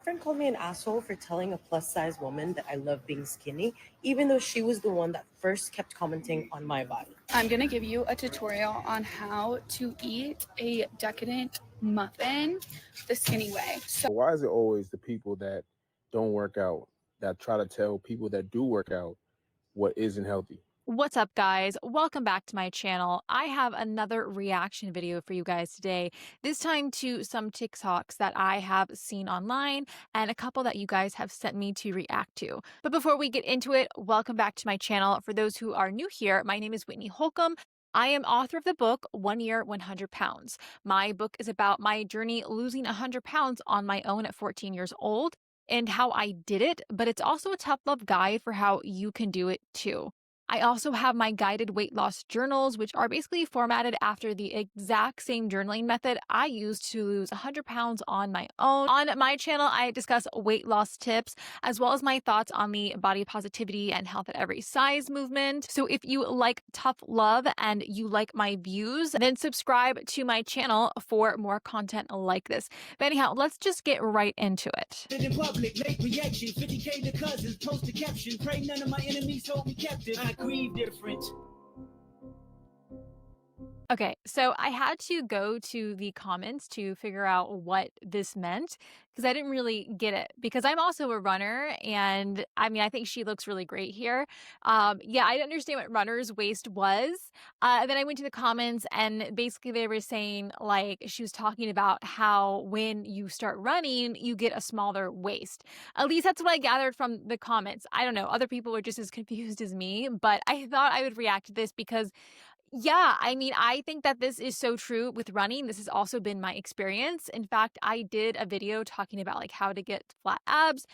friend called me an asshole for telling a plus size woman that I love being skinny, even though she was the one that first kept commenting on my body. I'm gonna give you a tutorial on how to eat a decadent muffin the skinny way. So why is it always the people that don't work out that try to tell people that do work out what isn't healthy? What's up, guys? Welcome back to my channel. I have another reaction video for you guys today, this time to some TikToks that I have seen online and a couple that you guys have sent me to react to. But before we get into it, welcome back to my channel. For those who are new here, my name is Whitney Holcomb. I am author of the book, 1 Year, 100 Pounds. My book is about my journey losing 100 pounds on my own at 14 years old and how I did it, but it's also a tough love guide for how you can do it too. I also have my guided weight loss journals, which are basically formatted after the exact same journaling method I used to lose 100 pounds on my own. On my channel, I discuss weight loss tips, as well as my thoughts on the body positivity and health at every size movement. So if you like tough love and you like my views, then subscribe to my channel for more content like this. But anyhow, let's just get right into it. In public, make reaction, 50K to cousins, post a caption, pray none of my enemies hold me captive. I grieve different. Okay, so I had to go to the comments to figure out what this meant because I didn't really get it, because I'm also a runner, and I mean, I think she looks really great here. Yeah, I didn't understand what runner's waist was. Then I went to the comments, and basically they were saying, like, she was talking about how when you start running, you get a smaller waist. At least that's what I gathered from the comments. I don't know. Other people were just as confused as me, but I thought I would react to this because yeah, I mean, I think that this is so true with running. This has also been my experience. In fact, I did a video talking about like how to get flat abs.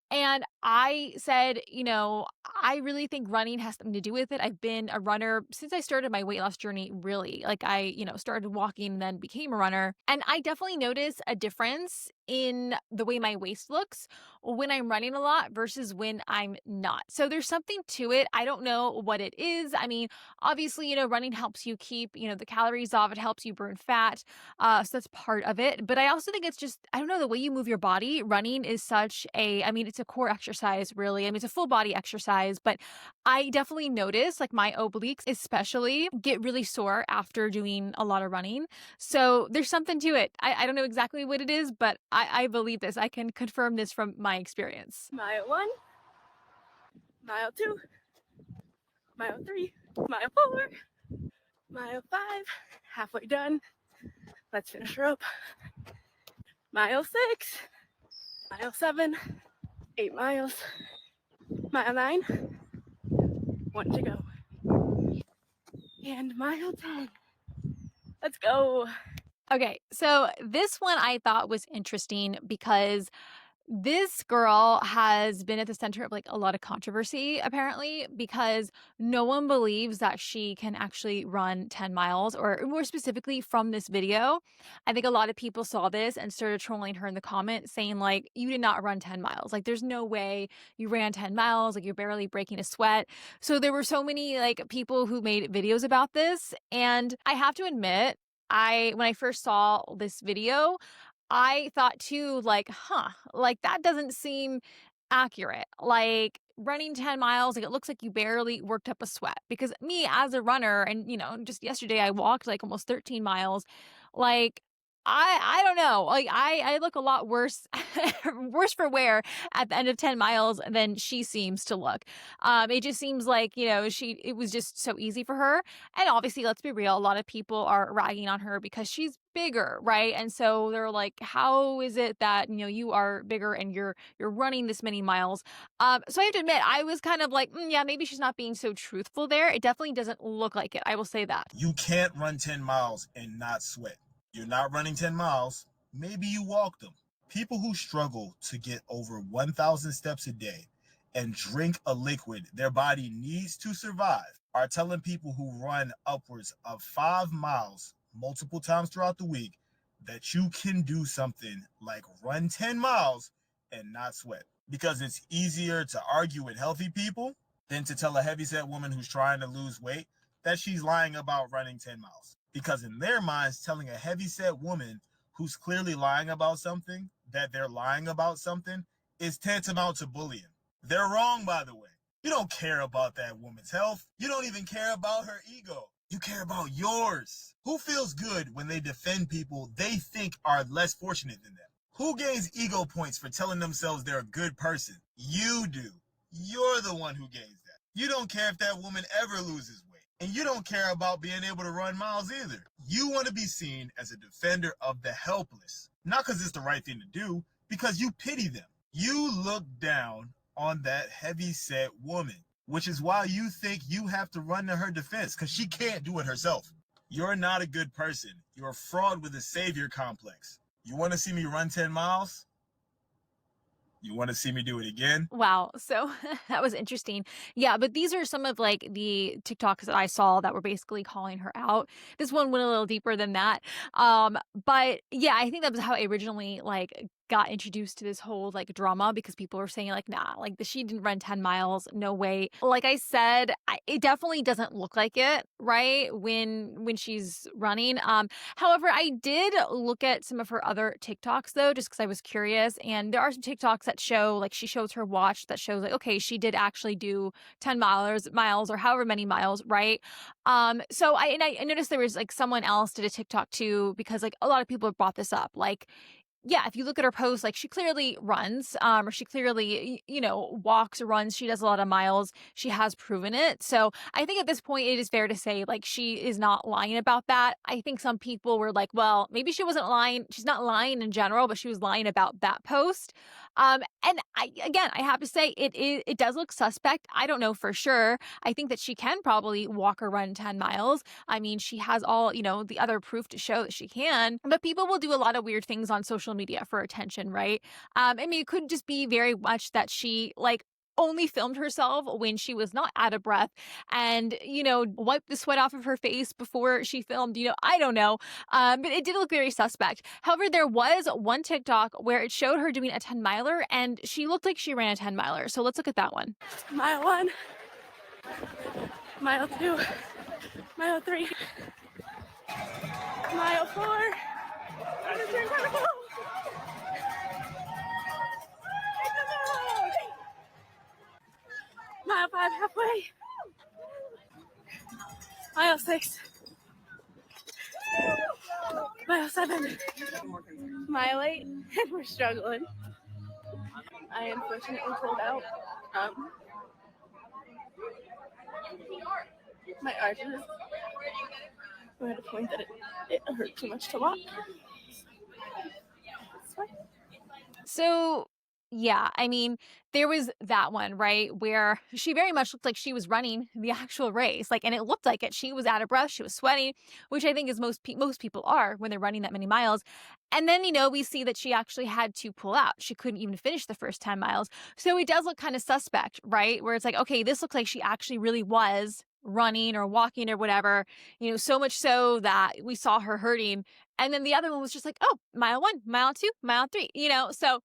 And I said, you know, I really think running has something to do with it. I've been a runner since I started my weight loss journey, really. Like I, started walking and then became a runner. And I definitely notice a difference in the way my waist looks when I'm running a lot versus when I'm not. So there's something to it. I don't know what it is. I mean, obviously, running helps you keep, the calories off. It helps you burn fat. So that's part of it. But I also think it's just, I don't know, the way you move your body. Running is it's a core exercise, really. I mean, it's a full body exercise, but I definitely notice like my obliques especially get really sore after doing a lot of running. So there's something to it. I don't know exactly what it is, but I believe this. I can confirm this from my experience. mile 1, mile 2, mile 3, mile 4, mile 5, halfway done. Let's finish her up. Mile 6, mile 7, 8 miles, mile 9, 1 to go, and mile 10. Let's go. Okay, so this one I thought was interesting because this girl has been at the center of like a lot of controversy, apparently, because no one believes that she can actually run 10 miles, or more specifically from this video. I think a lot of people saw this and started trolling her in the comments saying like, you did not run 10 miles. Like there's no way you ran 10 miles. Like you're barely breaking a sweat. So there were so many like people who made videos about this. And I have to admit, when I first saw this video, I thought too, like, like that doesn't seem accurate. Like running 10 miles, like it looks like you barely worked up a sweat. Because me as a runner, and just yesterday I walked like almost 13 miles, like I don't know. Like I look a lot worse, worse for wear at the end of 10 miles than she seems to look. It just seems like, it was just so easy for her. And obviously, let's be real, a lot of people are ragging on her because she's bigger, right? And so they're like, how is it that, you are bigger and you're running this many miles? So I have to admit, I was kind of like, yeah, maybe she's not being so truthful there. It definitely doesn't look like it. I will say that. You can't run 10 miles and not sweat. You're not running 10 miles, maybe you walk them. People who struggle to get over 1,000 steps a day and drink a liquid their body needs to survive are telling people who run upwards of 5 miles multiple times throughout the week that you can do something like run 10 miles and not sweat. Because it's easier to argue with healthy people than to tell a heavyset woman who's trying to lose weight that she's lying about running 10 miles. Because in their minds, telling a heavyset woman who's clearly lying about something that they're lying about something is tantamount to bullying. They're wrong, by the way. You don't care about that woman's health. You don't even care about her ego. You care about yours. Who feels good when they defend people they think are less fortunate than them? Who gains ego points for telling themselves they're a good person? You do. You're the one who gains that. You don't care if that woman ever loses weight. And you don't care about being able to run miles either. You want to be seen as a defender of the helpless. Not because it's the right thing to do, because you pity them. You look down on that heavy-set woman, which is why you think you have to run to her defense, because she can't do it herself. You're not a good person. You're a fraud with a savior complex. You want to see me run 10 miles? You want to see me do it again? Wow. So that was interesting. Yeah, but these are some of like the TikToks that I saw that were basically calling her out. This one went a little deeper than that. But yeah, I think that was how I originally like got introduced to this whole like drama, because people were saying like, nah, like she didn't run 10 miles. No way. Like I said, it definitely doesn't look like it, right? When she's running. However, I did look at some of her other TikToks though, just because I was curious. And there are some TikToks that show like she shows her watch that shows like, okay, she did actually do 10 miles or however many miles, right? So I noticed there was like someone else did a TikTok too, because like a lot of people have brought this up. Like, yeah, if you look at her post, like she clearly runs, or she clearly, walks or runs. She does a lot of miles. She has proven it. So I think at this point, it is fair to say like she is not lying about that. I think some people were like, well, maybe she wasn't lying. She's not lying in general, but she was lying about that post. And I have to say it does look suspect. I don't know for sure. I think that she can probably walk or run 10 miles. I mean, she has all, the other proof to show that she can, but people will do a lot of weird things on social media for attention, right? I mean, it could just be very much that she like only filmed herself when she was not out of breath and, wiped the sweat off of her face before she filmed, I don't know. But it did look very suspect. However, there was one TikTok where it showed her doing a 10 miler and she looked like she ran a 10 miler. So let's look at that one. Mile 1, mile 2, mile 3, mile 4. This is incredible. Mile 5 halfway. Mile 6. Mile 7. Mile 8. And we're struggling. I am unfortunately pulled out. My arches. We're at a point that it hurt too much to walk. So yeah, I mean, there was that one, right, where she very much looked like she was running the actual race, like, and it looked like it. She was out of breath, she was sweating, which I think is most people are when they're running that many miles. And then, we see that she actually had to pull out. She couldn't even finish the first 10 miles. So it does look kind of suspect, right? Where it's like, okay, this looks like she actually really was running or walking or whatever, so much so that we saw her hurting. And then the other one was just like, oh, mile 1, mile 2, mile 3, so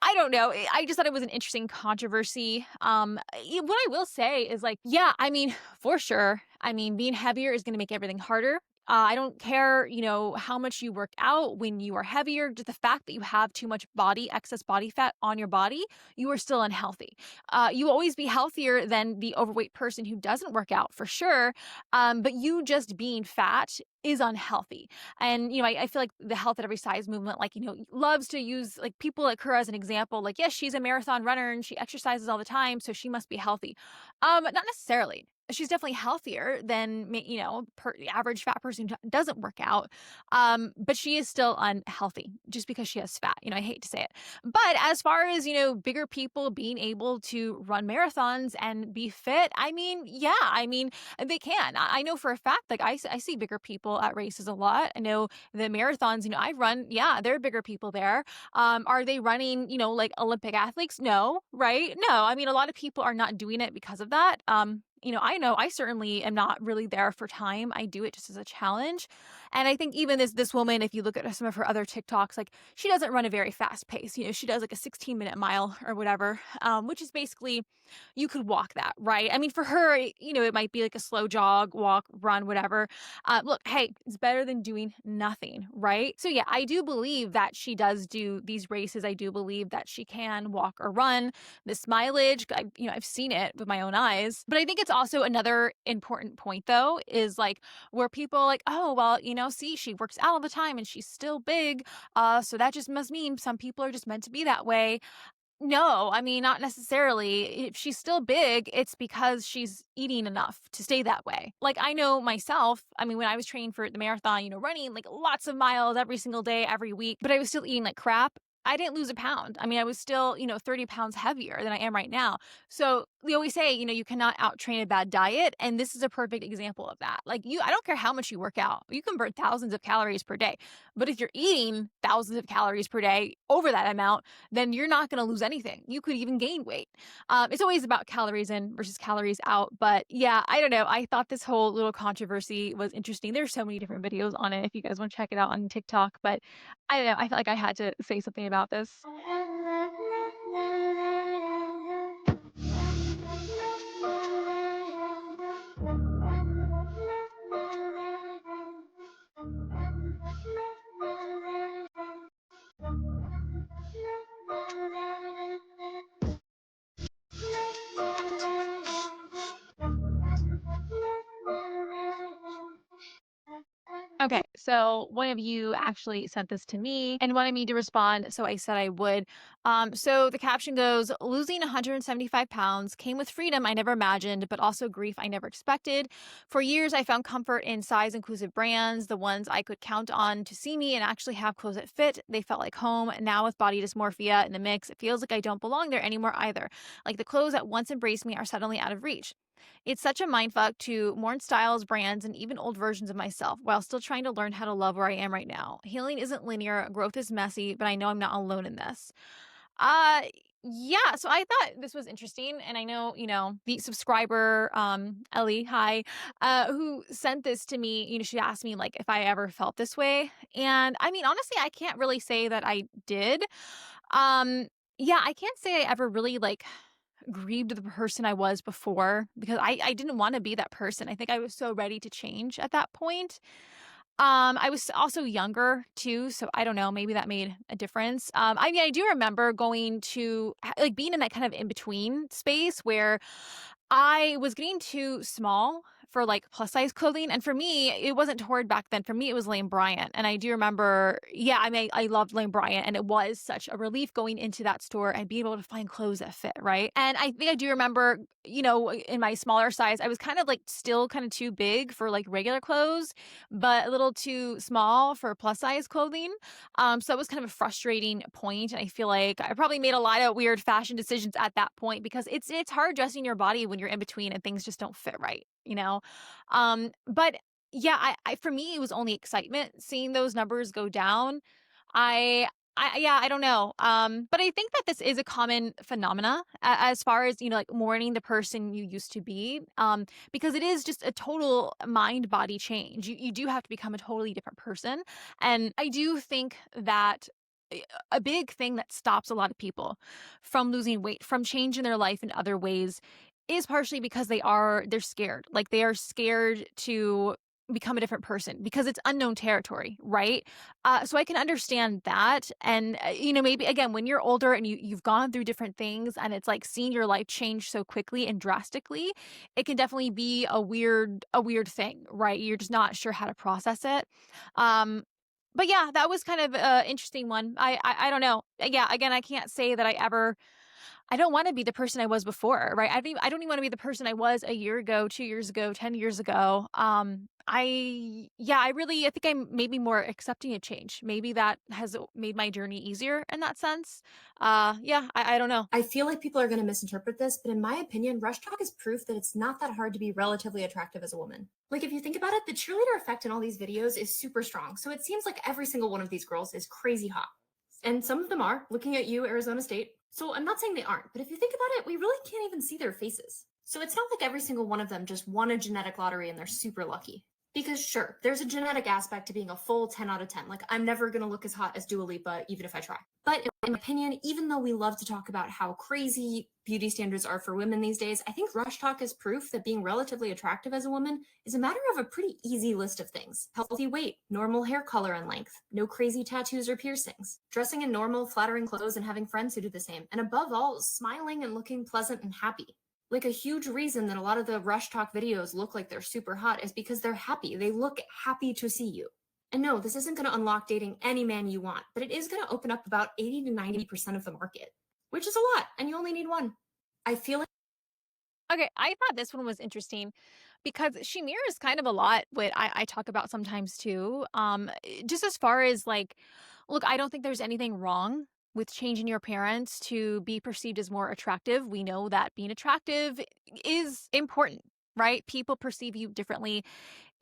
I don't know. I just thought it was an interesting controversy. What I will say is like, yeah, I mean, for sure. I mean, being heavier is going to make everything harder. I don't care, how much you work out when you are heavier. Just the fact that you have too much excess body fat on your body, you are still unhealthy. You will always be healthier than the overweight person who doesn't work out for sure. But you just being fat is unhealthy. And, I feel like the Health at Every Size movement, like, loves to use like people like her as an example. Like, yes, she's a marathon runner and she exercises all the time, so she must be healthy. Not necessarily. She's definitely healthier than, the average fat person who doesn't work out. But she is still unhealthy just because she has fat. I hate to say it. But as far as, bigger people being able to run marathons and be fit, I mean, yeah, they can. I know for a fact, like I see bigger people at races a lot. I know the marathons, I've run, yeah, there are bigger people there. Are they running, like Olympic athletes? No, right? No. I mean, a lot of people are not doing it because of that. I know I certainly am not really there for time. I do it just as a challenge. And I think even this woman, if you look at some of her other TikToks, like she doesn't run a very fast pace. She does like a 16-minute mile or whatever, which is basically you could walk that, right? I mean, for her, it might be like a slow jog, walk, run, whatever. Look, hey, it's better than doing nothing, right? So yeah, I do believe that she does do these races. I do believe that she can walk or run this mileage. I've seen it with my own eyes. But I think it's also another important point though, is like where people are like, oh, well, see, she works out all the time and she's still big. So that just must mean some people are just meant to be that way. No, I mean, not necessarily. If she's still big, it's because she's eating enough to stay that way. Like, I know myself, I mean, when I was training for the marathon, running like lots of miles every single day, every week, but I was still eating like crap. I didn't lose a pound. I mean, I was still, 30 pounds heavier than I am right now. So we always say, you cannot out train a bad diet. And this is a perfect example of that. Like I don't care how much you work out. You can burn thousands of calories per day. But if you're eating thousands of calories per day over that amount, then you're not going to lose anything. You could even gain weight. It's always about calories in versus calories out. But yeah, I don't know. I thought this whole little controversy was interesting. There's so many different videos on it if you guys want to check it out on TikTok. But I don't know. I felt like I had to say something about this. Okay, so one of you actually sent this to me and wanted me to respond, so I said I would. So the caption goes, losing 175 pounds came with freedom I never imagined, but also grief I never expected. For years, I found comfort in size-inclusive brands, the ones I could count on to see me and actually have clothes that fit. They felt like home. Now with body dysmorphia in the mix, it feels like I don't belong there anymore either. Like the clothes that once embraced me are suddenly out of reach. It's such a mindfuck to mourn styles, brands, and even old versions of myself while still trying to learn how to love where I am right now. Healing isn't linear, growth is messy, but I know I'm not alone in this. Uh yeah, so I thought this was interesting. And I know, the subscriber, Ellie, hi, who sent this to me, she asked me like if I ever felt this way. And I mean, honestly, I can't really say that I did. Yeah, I can't say I ever really like grieved the person I was before because I didn't want to be that person. I think I was so ready to change at that point. I was also younger too, so I don't know, maybe that made a difference. I mean, I do remember going to like being in that kind of in between space where I was getting too small for like plus size clothing. And for me, it wasn't Torrid back then. For me, it was Lane Bryant. And I do remember, yeah, I mean, I loved Lane Bryant and it was such a relief going into that store and being able to find clothes that fit, right? And I think I do remember, in my smaller size, I was kind of like still kind of too big for like regular clothes, but a little too small for plus size clothing. So it was kind of a frustrating point. And I feel like I probably made a lot of weird fashion decisions at that point because it's hard dressing your body when you're in between and things just don't fit right, but yeah, I for me it was only excitement seeing those numbers go down. Yeah, I don't know. But I think that this is a common phenomena as far as, like mourning the person you used to be. Because it is just a total mind body change. You do have to become a totally different person. And I do think that a big thing that stops a lot of people from losing weight, from changing their life in other ways is partially because they're scared. Like they are scared to become a different person because it's unknown territory, right? So I can understand that. And, maybe again, when you're older and you've gone through different things and it's like seeing your life change so quickly and drastically, it can definitely be a weird thing, right? You're just not sure how to process it. But yeah, that was kind of an interesting one. I don't know. Yeah, again, I can't say that I don't want to be the person I was before, right? I don't even want to be the person I was a year ago, 2 years ago, 10 years ago. I think I'm maybe more accepting of change. Maybe that has made my journey easier in that sense. I don't know. I feel like people are going to misinterpret this, but in my opinion, Rush Talk is proof that it's not that hard to be relatively attractive as a woman. Like if you think about it, the cheerleader effect in all these videos is super strong. So it seems like every single one of these girls is crazy hot. And some of them are, looking at you, Arizona State. So I'm not saying they aren't, but if you think about it, we really can't even see their faces. So it's not like every single one of them just won a genetic lottery and they're super lucky. Because sure, there's a genetic aspect to being a full 10 out of 10. Like, I'm never going to look as hot as Dua Lipa, even if I try. But in my opinion, even though we love to talk about how crazy beauty standards are for women these days, I think Rush Talk is proof that being relatively attractive as a woman is a matter of a pretty easy list of things. Healthy weight, normal hair color and length, no crazy tattoos or piercings, dressing in normal, flattering clothes and having friends who do the same, and above all, smiling and looking pleasant and happy. Like, a huge reason that a lot of the Rush Talk videos look like they're super hot is because they're happy. They look happy to see you. And no, this isn't going to unlock dating any man you want, but it is going to open up about 80 to 90% of the market, which is a lot, and you only need one. I feel like Okay, I thought this one was interesting because she mirrors kind of a lot what I talk about sometimes too. Just as far as like, look, I don't think there's anything wrong with changing your appearance to be perceived as more attractive. We know that being attractive is important, right? People perceive you differently.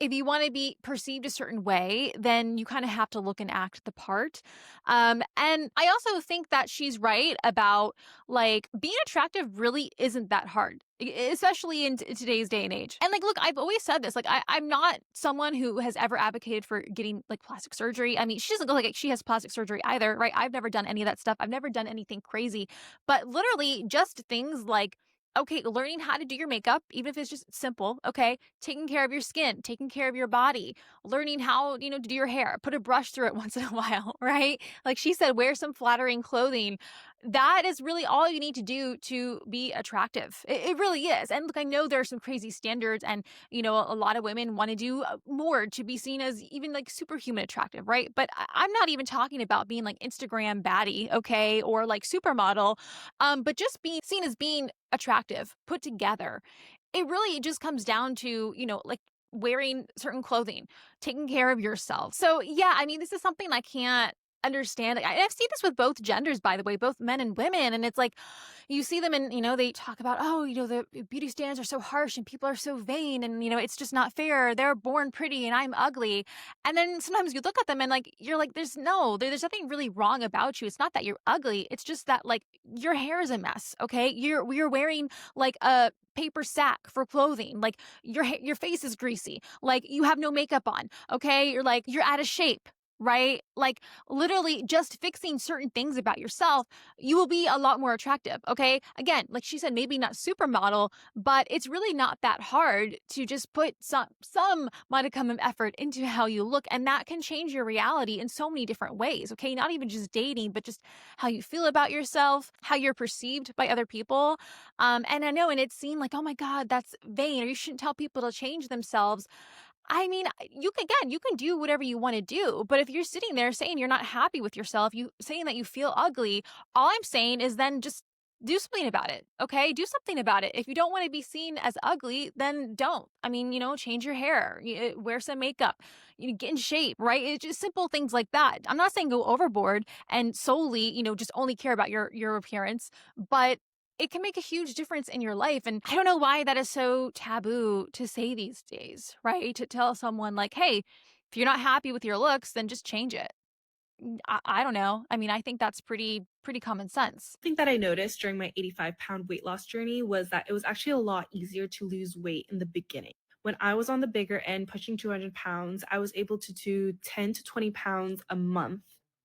If you want to be perceived a certain way, then you kind of have to look and act the part. And I also think that she's right about like being attractive really isn't that hard, especially in today's day and age. And like, look, I've always said this, like, I'm not someone who has ever advocated for getting like plastic surgery. I mean, she doesn't look like she has plastic surgery either, right? I've never done any of that stuff. I've never done anything crazy, but literally just things like, okay, learning how to do your makeup, even if it's just simple, okay? Taking care of your skin, taking care of your body, learning how, to do your hair, put a brush through it once in a while, right? Like she said, wear some flattering clothing. That is really all you need to do to be attractive. It really is. And look, I know there are some crazy standards and, a lot of women want to do more to be seen as even like superhuman attractive, right? But I'm not even talking about being like Instagram baddie, okay? Or like supermodel, but just being seen as being attractive, put together. It really just comes down to, like wearing certain clothing, taking care of yourself. So yeah, I mean, this is something I can't understand. I've seen this with both genders, by the way, both men and women. And it's like, you see them and, they talk about, oh, the beauty standards are so harsh and people are so vain and, it's just not fair. They're born pretty and I'm ugly. And then sometimes you look at them and like, you're like, there's nothing really wrong about you. It's not that you're ugly. It's just that like your hair is a mess. Okay. You're wearing like a paper sack for clothing. Like your face is greasy. Like you have no makeup on. Okay. You're out of shape. Right? Like literally just fixing certain things about yourself, you will be a lot more attractive. Okay. Again, like she said, maybe not supermodel, but it's really not that hard to just put some modicum of effort into how you look. And that can change your reality in so many different ways. Okay. Not even just dating, but just how you feel about yourself, how you're perceived by other people. And I know, and it seemed like, oh my God, that's vain, or you shouldn't tell people to change themselves. I mean, you can do whatever you want to do, but if you're sitting there saying you're not happy with yourself, you saying that you feel ugly, all I'm saying is then just do something about it. Okay. Do something about it. If you don't want to be seen as ugly, then don't. I mean, change your hair, wear some makeup, get in shape, right? It's just simple things like that. I'm not saying go overboard and solely, just only care about your appearance, but it can make a huge difference in your life. And I don't know why that is so taboo to say these days, right? To tell someone like, hey, if you're not happy with your looks, then just change it. I don't know. I mean, I think that's pretty common sense. Thing that I noticed during my 85-pound weight loss journey was that it was actually a lot easier to lose weight in the beginning. When I was on the bigger end, pushing 200 pounds, I was able to do 10 to 20 pounds a month.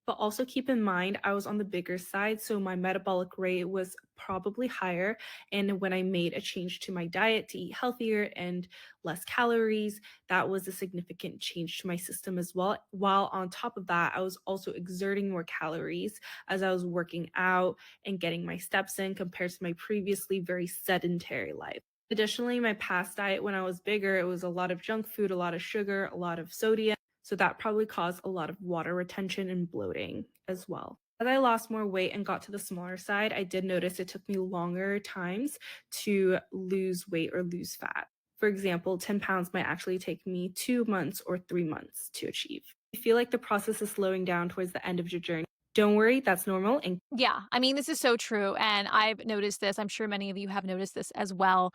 But also keep in mind, I was on the bigger side, so my metabolic rate was probably higher. And when I made a change to my diet to eat healthier and less calories, that was a significant change to my system as well. While on top of that, I was also exerting more calories as I was working out and getting my steps in compared to my previously very sedentary life. Additionally, my past diet when I was bigger, it was a lot of junk food, a lot of sugar, a lot of sodium. So that probably caused a lot of water retention and bloating as well. As I lost more weight and got to the smaller side, I did notice it took me longer times to lose weight or lose fat. For example, 10 pounds might actually take me 2 months or 3 months to achieve. I feel like the process is slowing down towards the end of your journey. Don't worry, that's normal. And yeah, I mean, this is so true. And I've noticed this. I'm sure many of you have noticed this as well.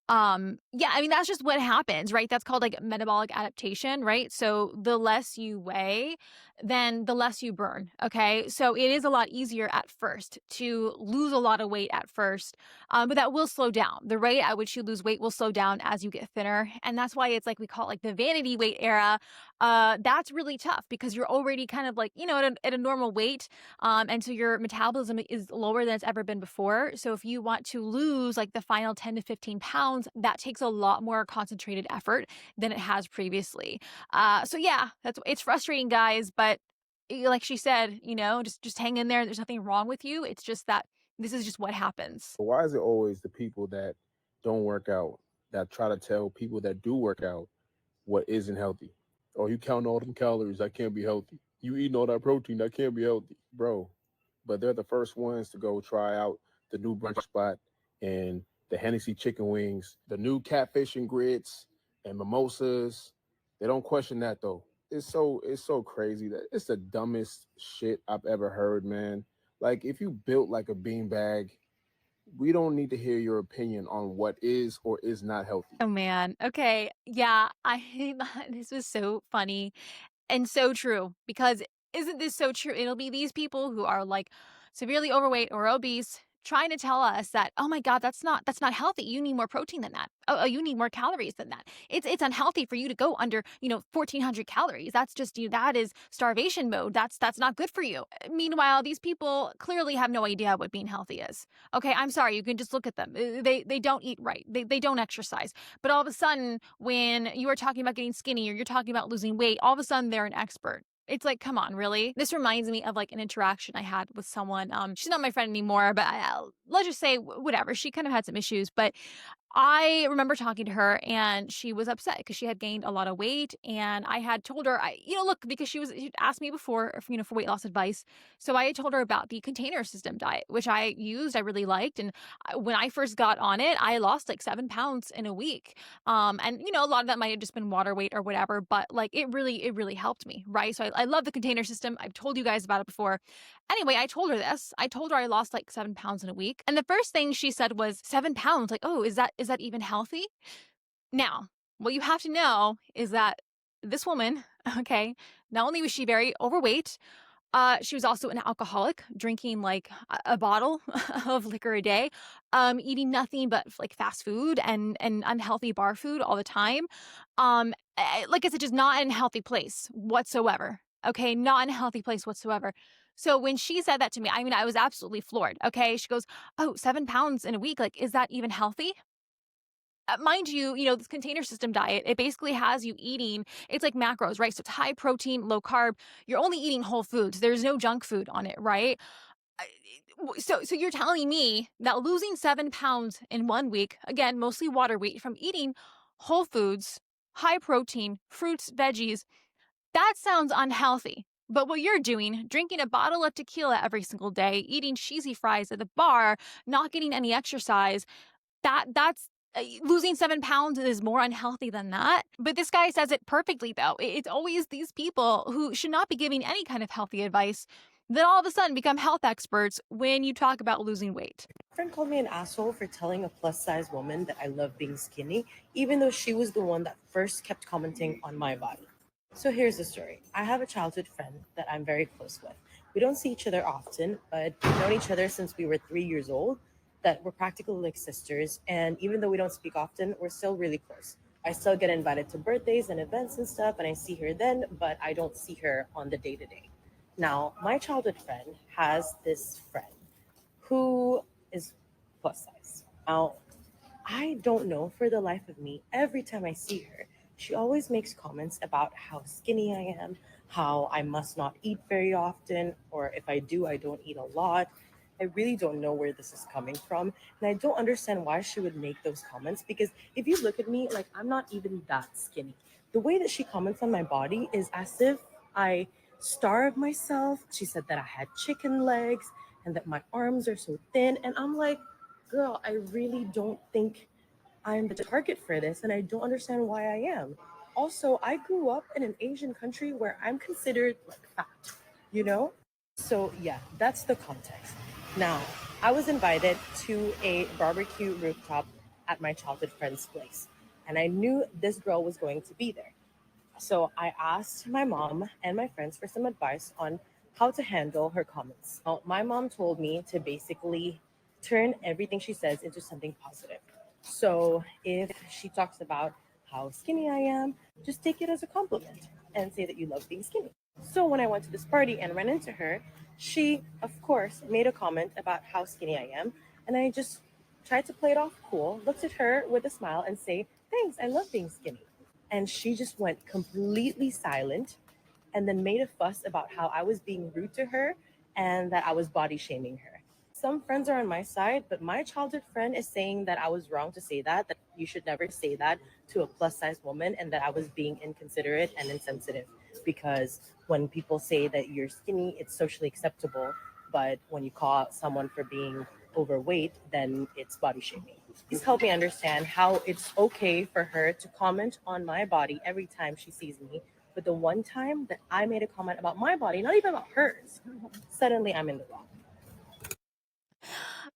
Yeah, I mean, that's just what happens, right? That's called like metabolic adaptation, right? So the less you weigh, then the less you burn. Okay. So it is a lot easier at first to lose a lot of weight at first, but that will slow down. The rate at which you lose weight will slow down as you get thinner. And that's why it's like we call it like the vanity weight era. That's really tough because you're already kind of like, at a normal weight. And so your metabolism is lower than it's ever been before. So if you want to lose like the final 10 to 15 pounds, that takes a lot more concentrated effort than it has previously. So yeah, it's frustrating, guys, but like she said, just hang in there. There's nothing wrong with you. It's just that this is just what happens. Why is it always the people that don't work out that try to tell people that do work out what isn't healthy? Oh, you count all them calories, that can't be healthy. You eating all that protein, that can't be healthy, bro. But they're the first ones to go try out the new brunch spot and the Hennessy chicken wings, the new catfish and grits and mimosas. They don't question that though. It's so crazy that it's the dumbest shit I've ever heard, man. Like, if you built like a beanbag, we don't need to hear your opinion on what is or is not healthy. Oh man. Okay. Yeah. This was so funny and so true because isn't this so true? It'll be these people who are like severely overweight or obese trying to tell us that, oh my God, that's not healthy. You need more protein than that. Oh, you need more calories than that. It's unhealthy for you to go under, 1,400 calories. That's just that is starvation mode. That's not good for you. Meanwhile, these people clearly have no idea what being healthy is. Okay, I'm sorry. You can just look at them. They don't eat right. They don't exercise. But all of a sudden, when you are talking about getting skinny or you're talking about losing weight, all of a sudden they're an expert. It's like, come on, really? This reminds me of like an interaction I had with someone. She's not my friend anymore, but let's just say whatever. She kind of had some issues, but I remember talking to her and she was upset because she had gained a lot of weight. And I had told her, look, because she'd asked me before, for weight loss advice. So I had told her about the container system diet, which I used, I really liked. And when I first got on it, I lost like 7 pounds in a week. And a lot of that might have just been water weight or whatever, but like it really helped me. Right. So I love the container system. I've told you guys about it before. Anyway, I told her this. I told her I lost like 7 pounds in a week. And the first thing she said was 7 pounds. Like, oh, is that even healthy? Now, what you have to know is that this woman, okay, not only was she very overweight, she was also an alcoholic, drinking like a bottle of liquor a day, eating nothing but like fast food and unhealthy bar food all the time. Like I said, just not in a healthy place whatsoever. Okay, not in a healthy place whatsoever. So when she said that to me, I was absolutely floored. Okay, she goes, "Oh, 7 pounds in a week. Like, is that even healthy?" Mind you, this container system diet, it basically has you eating, it's like macros, right? So it's high protein, low carb. You're only eating whole foods. There's no junk food on it, right? So you're telling me that losing 7 pounds in 1 week, again, mostly water weight from eating whole foods, high protein, fruits, veggies, that sounds unhealthy. But what you're doing, drinking a bottle of tequila every single day, eating cheesy fries at the bar, not getting any exercise, that's losing 7 pounds is more unhealthy than that. But this guy says it perfectly, though. It's always these people who should not be giving any kind of healthy advice that all of a sudden become health experts when you talk about losing weight. My friend called me an asshole for telling a plus-size woman that I love being skinny, even though she was the one that first kept commenting on my body. So here's the story. I have a childhood friend that I'm very close with. We don't see each other often, but we've known each other since we were 3 years old, that we're practically like sisters. And even though we don't speak often, we're still really close. I still get invited to birthdays and events and stuff, and I see her then, but I don't see her on the day-to-day. Now, my childhood friend has this friend who is plus size. Now, I don't know for the life of me, every time I see her, she always makes comments about how skinny I am, how I must not eat very often, or if I do, I don't eat a lot. I really don't know where this is coming from. And I don't understand why she would make those comments, because if you look at me, like, I'm not even that skinny. The way that she comments on my body is as if I starve myself. She said that I had chicken legs and that my arms are so thin. And I'm like, girl, I really don't think I'm the target for this. And I don't understand why I am. Also, I grew up in an Asian country where I'm considered like fat, you know? So yeah, that's the context. Now, I was invited to a barbecue rooftop at my childhood friend's place, and I knew this girl was going to be there. So I asked my mom and my friends for some advice on how to handle her comments. My mom told me to basically turn everything she says into something positive. So if she talks about how skinny I am, just take it as a compliment and say that you love being skinny. So when I went to this party and ran into her, she, of course, made a comment about how skinny I am. And I just tried to play it off cool, looked at her with a smile and say, thanks, I love being skinny. And she just went completely silent and then made a fuss about how I was being rude to her and that I was body shaming her. Some friends are on my side, but my childhood friend is saying that I was wrong to say that you should never say that to a plus size woman, and that I was being inconsiderate and insensitive because when people say that you're skinny, it's socially acceptable. But when you call out someone for being overweight, then it's body shaming. Please help me understand how it's okay for her to comment on my body every time she sees me. But the one time that I made a comment about my body, not even about hers, suddenly I'm in the wrong.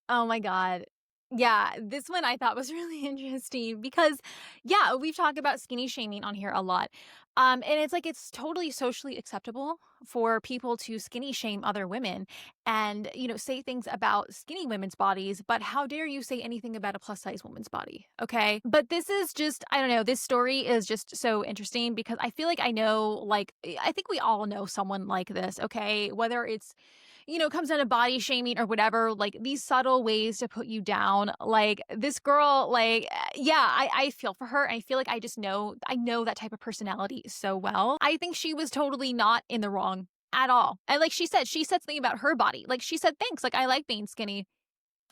Oh my God. Yeah, this one I thought was really interesting because, yeah, we've talked about skinny shaming on here a lot. And it's like it's totally socially acceptable for people to skinny shame other women and, say things about skinny women's bodies, but how dare you say anything about a plus size woman's body? Okay. But this is just, I don't know, this story is just so interesting because I feel like I know, like, I think we all know someone like this, okay? Whether it's comes down to body shaming or whatever, like these subtle ways to put you down. Like this girl, like, yeah, I feel for her. I feel like I know that type of personality so well. I think she was totally not in the wrong at all. And like she said something about her body. Like she said, thanks, like I like being skinny.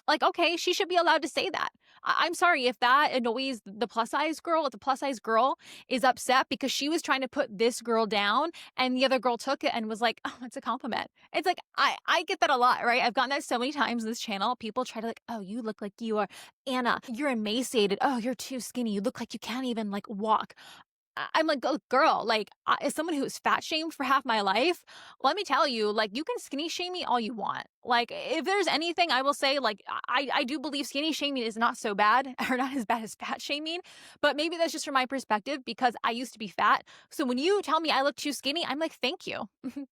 Like, okay, she should be allowed to say that. I'm sorry if that annoys the plus size girl, if the plus size girl is upset because she was trying to put this girl down and the other girl took it and was like, oh, it's a compliment. It's like, I get that a lot, right? I've gotten that so many times in this channel. People try to like, oh, you look like you are Anna. You're emaciated. Oh, you're too skinny. You look like you can't even like walk. I'm like, oh, girl, like, as someone who was fat shamed for half my life, let me tell you, like, you can skinny shame me all you want. Like, if there's anything I will say, like, I do believe skinny shaming is not so bad or not as bad as fat shaming, but maybe that's just from my perspective because I used to be fat. So when you tell me I look too skinny, I'm like, thank you.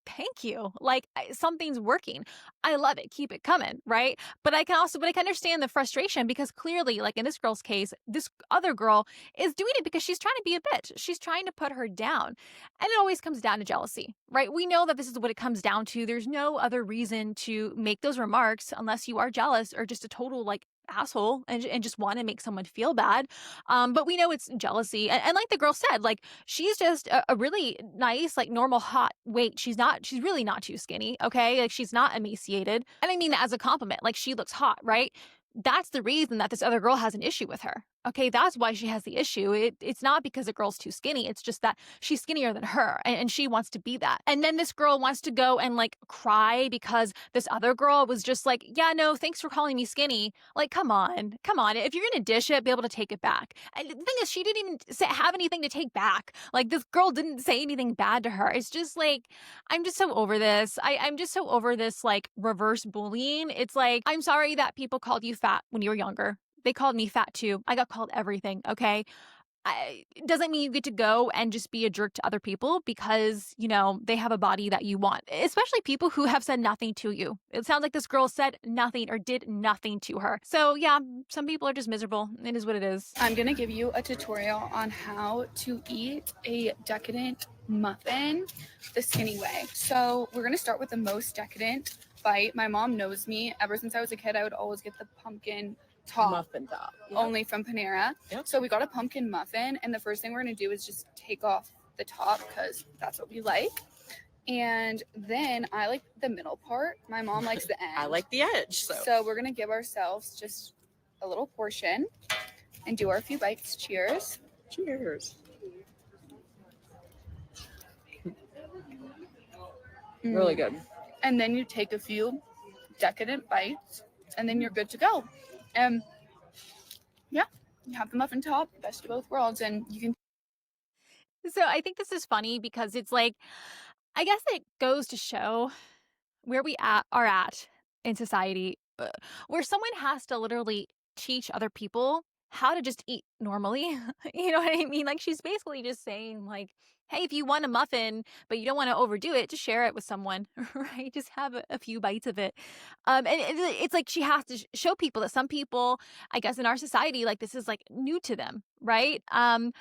Thank you. Like, something's working. I love it. Keep it coming, right? But I can understand the frustration because clearly, like in this girl's case, this other girl is doing it because she's trying to be a bitch. She's trying to put her down. And it always comes down to jealousy, right? We know that this is what it comes down to. There's no other reason to make those remarks unless you are jealous or just a total like asshole and just want to make someone feel bad. But we know it's jealousy. And like the girl said, like she's just a really nice, like normal hot weight. She's really not too skinny. Okay. Like she's not emaciated. And I mean that as a compliment. Like she looks hot, right? That's the reason that this other girl has an issue with her. Okay, that's why she has the issue. It's not because the girl's too skinny. It's just that she's skinnier than her and she wants to be that. And then this girl wants to go and like cry because this other girl was just like, yeah, no, thanks for calling me skinny. Like, come on. If you're going to dish it, be able to take it back. And the thing is, she didn't even have anything to take back. Like, this girl didn't say anything bad to her. It's just like, I'm just so over this. I'm just so over this like reverse bullying. It's like, I'm sorry that people called you fat when you were younger. They called me fat too. I got called everything, okay? It doesn't mean you get to go and just be a jerk to other people because, they have a body that you want, especially people who have said nothing to you. It sounds like this girl said nothing or did nothing to her. So yeah, some people are just miserable. It is what it is. I'm going to give you a tutorial on how to eat a decadent muffin the skinny way. So we're going to start with the most decadent bite. My mom knows me. Ever since I was a kid, I would always get the pumpkin top. Muffin top. Only from Panera. Yep. So we got a pumpkin muffin, and the first thing we're going to do is just take off the top because that's what we like. And then I like the middle part. My mom likes the end. I like the edge. So we're going to give ourselves just a little portion and do our few bites. Cheers. Cheers. Really good. And then you take a few decadent bites, and then you're good to go. And yeah, you have the muffin top, best of both worlds, and you can. So I think this is funny because it's like, I guess it goes to show where we are at in society, where someone has to literally teach other people how to just eat normally. You know what I mean? Like she's basically just saying like, hey, if you want a muffin, but you don't want to overdo it, just share it with someone, right? Just have a few bites of it. It's like she has to show people that some people, I guess in our society, like this is like new to them, right? I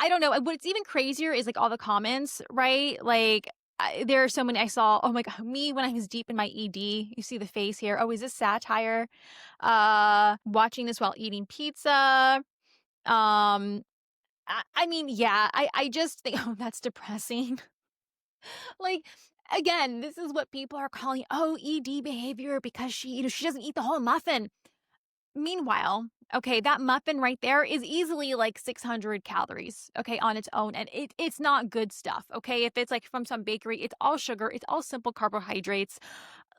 don't know. What's even crazier is like all the comments, right? Like there are so many I saw. Oh my god, me when I was deep in my ED. You see the face here. Oh, is this satire? Watching this while eating pizza. Um, I mean, yeah. I just think, oh, that's depressing. Like again, this is what people are calling ED behavior because she doesn't eat the whole muffin. Meanwhile, okay, that muffin right there is easily like 600 calories, okay, on its own. And it's not good stuff, okay? If it's like from some bakery, it's all sugar, it's all simple carbohydrates.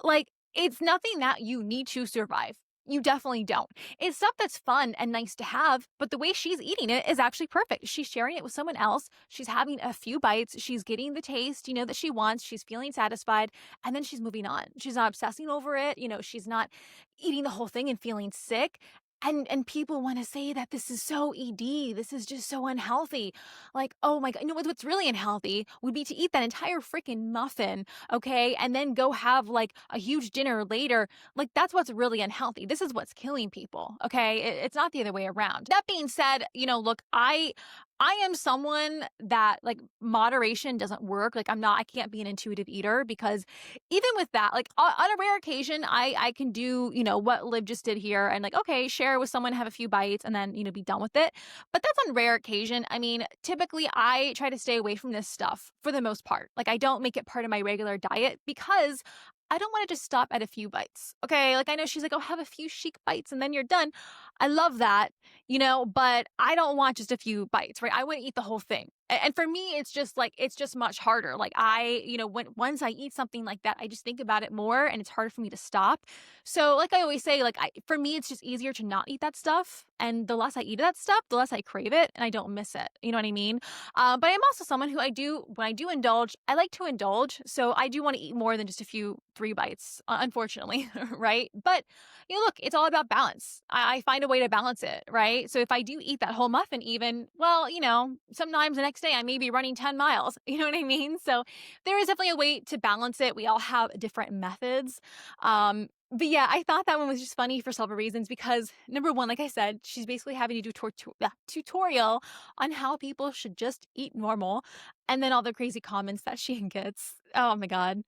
Like, it's nothing that you need to survive. You definitely don't. It's stuff that's fun and nice to have, but the way she's eating it is actually perfect. She's sharing it with someone else. She's having a few bites. She's getting the taste, that she wants. She's feeling satisfied, and then she's moving on. She's not obsessing over it. She's not eating the whole thing and feeling sick. And people want to say that this is so ED. This is just so unhealthy. Like, oh my God. What's really unhealthy would be to eat that entire freaking muffin, okay? And then go have like a huge dinner later. Like, that's what's really unhealthy. This is what's killing people, okay? It's not the other way around. That being said, look, I am someone that like moderation doesn't work. Like I can't be an intuitive eater because even with that, like on a rare occasion, I can do, what Liv just did here and like, okay, share with someone, have a few bites and then, be done with it. But that's on rare occasion. I mean, typically I try to stay away from this stuff for the most part. Like I don't make it part of my regular diet because I don't want to just stop at a few bites. Okay. Like I know she's like, oh, have a few chic bites and then you're done. I love that, but I don't want just a few bites, right? I want to eat the whole thing. And for me, it's just much harder. Like once I eat something like that, I just think about it more and it's hard for me to stop. So like I always say, for me, it's just easier to not eat that stuff. And the less I eat that stuff, the less I crave it and I don't miss it. You know what I mean? But I'm also someone who when I do indulge, I like to indulge. So I do want to eat more than just a few 3 bites, unfortunately, right? But look, it's all about balance. I find a way to balance it, right? So if I do eat that whole muffin even, well, sometimes the next day I may be running 10 miles. You know what I mean? So there is definitely a way to balance it. We all have different methods. But yeah, I thought that one was just funny for several reasons because number one, like I said, she's basically having to do a tutorial on how people should just eat normal. And then all the crazy comments that she gets. Oh my God.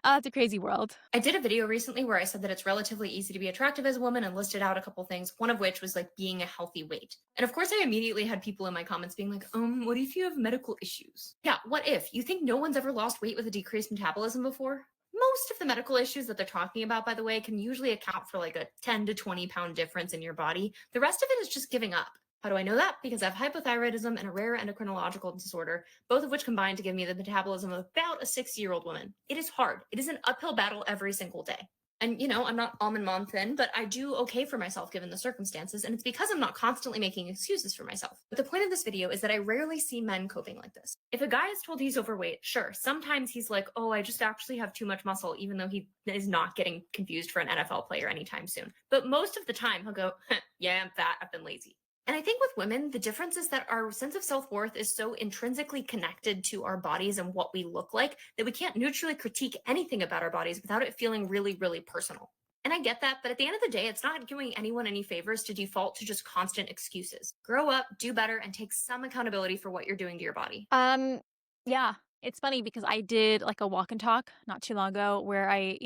It's a crazy world. I did a video recently where I said that it's relatively easy to be attractive as a woman and listed out a couple things, one of which was like being a healthy weight. And of course, I immediately had people in my comments being like, what if you have medical issues? Yeah, what if? You think no one's ever lost weight with a decreased metabolism before? Most of the medical issues that they're talking about, by the way, can usually account for like a 10 to 20 pound difference in your body. The rest of it is just giving up. How do I know that? Because I have hypothyroidism and a rare endocrinological disorder, both of which combine to give me the metabolism of about a 60-year-old woman. It is hard. It is an uphill battle every single day. And, I'm not almond mom thin, but I do okay for myself given the circumstances. And it's because I'm not constantly making excuses for myself. But the point of this video is that I rarely see men coping like this. If a guy is told he's overweight, sure, sometimes he's like, oh, I just actually have too much muscle, even though he is not getting confused for an NFL player anytime soon. But most of the time he'll go, yeah, I'm fat, I've been lazy. And I think with women, the difference is that our sense of self-worth is so intrinsically connected to our bodies and what we look like that we can't neutrally critique anything about our bodies without it feeling really, really personal. And I get that, but at the end of the day, it's not doing anyone any favors to default to just constant excuses. Grow up, do better, and take some accountability for what you're doing to your body. Yeah. It's funny because I did like a walk and talk not too long ago where I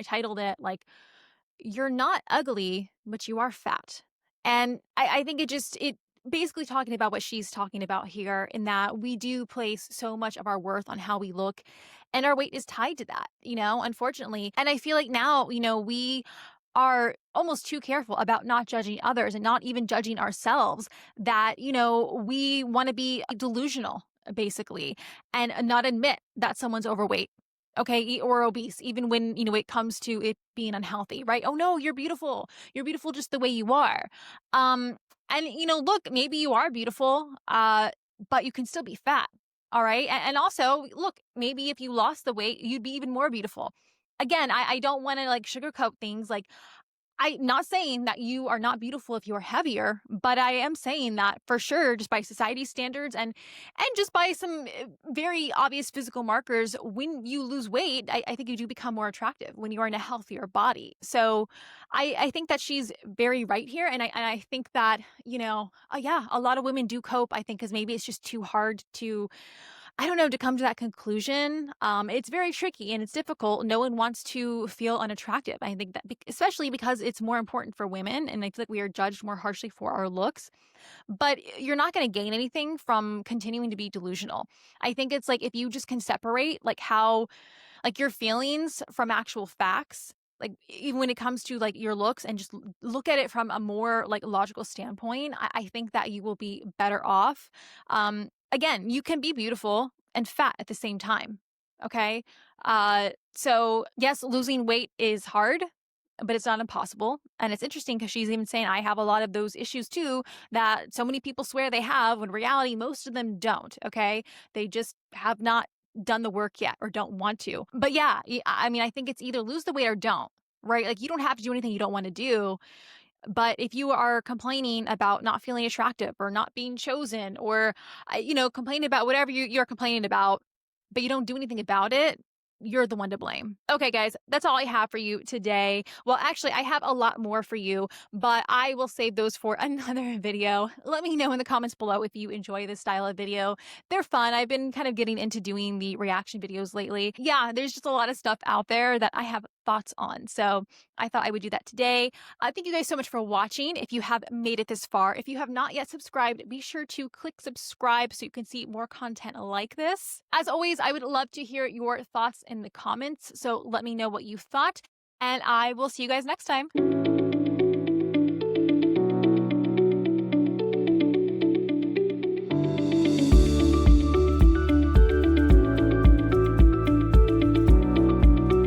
titled it like, you're not ugly, but you are fat. And I think it basically talking about what she's talking about here in that we do place so much of our worth on how we look and our weight is tied to that, unfortunately. And I feel like now, we are almost too careful about not judging others and not even judging ourselves that, we want to be delusional basically and not admit that someone's overweight. Okay, or obese, even when, it comes to it being unhealthy, right? Oh no, you're beautiful. You're beautiful just the way you are. And, look, maybe you are beautiful, but you can still be fat. All right. And also, look, maybe if you lost the weight, you'd be even more beautiful. Again, I don't want to like sugarcoat things. Like, I'm not saying that you are not beautiful if you are heavier, but I am saying that for sure, just by society standards and just by some very obvious physical markers, when you lose weight, I think you do become more attractive when you are in a healthier body. So I think that she's very right here. And I think that, yeah, a lot of women do cope, I think, because maybe it's just too hard to, I don't know, to come to that conclusion. It's very tricky and it's difficult. No one wants to feel unattractive. I think that, especially because it's more important for women, and I feel like we are judged more harshly for our looks. But you're not going to gain anything from continuing to be delusional. I think it's like if you just can separate like how, like your feelings from actual facts. Like even when it comes to like your looks and just look at it from a more like logical standpoint, I think that you will be better off. Again, you can be beautiful and fat at the same time. Okay. So yes, losing weight is hard, but it's not impossible. And it's interesting because she's even saying I have a lot of those issues too that so many people swear they have, when in reality, most of them don't. Okay. They just have not done the work yet or don't want to. But yeah, I mean, I think it's either lose the weight or don't, right? Like you don't have to do anything you don't want to do. But if you are complaining about not feeling attractive or not being chosen or, complaining about whatever you're complaining about, but you don't do anything about it, you're the one to blame. Okay, guys, that's all I have for you today. Well, actually, I have a lot more for you, but I will save those for another video. Let me know in the comments below if you enjoy this style of video. They're fun. I've been kind of getting into doing the reaction videos lately. Yeah, there's just a lot of stuff out there that I have thoughts on. So I thought I would do that today. Thank you guys so much for watching. If you have made it this far, if you have not yet subscribed, be sure to click subscribe so you can see more content like this. As always, I would love to hear your thoughts in the comments. So let me know what you thought, and I will see you guys next time.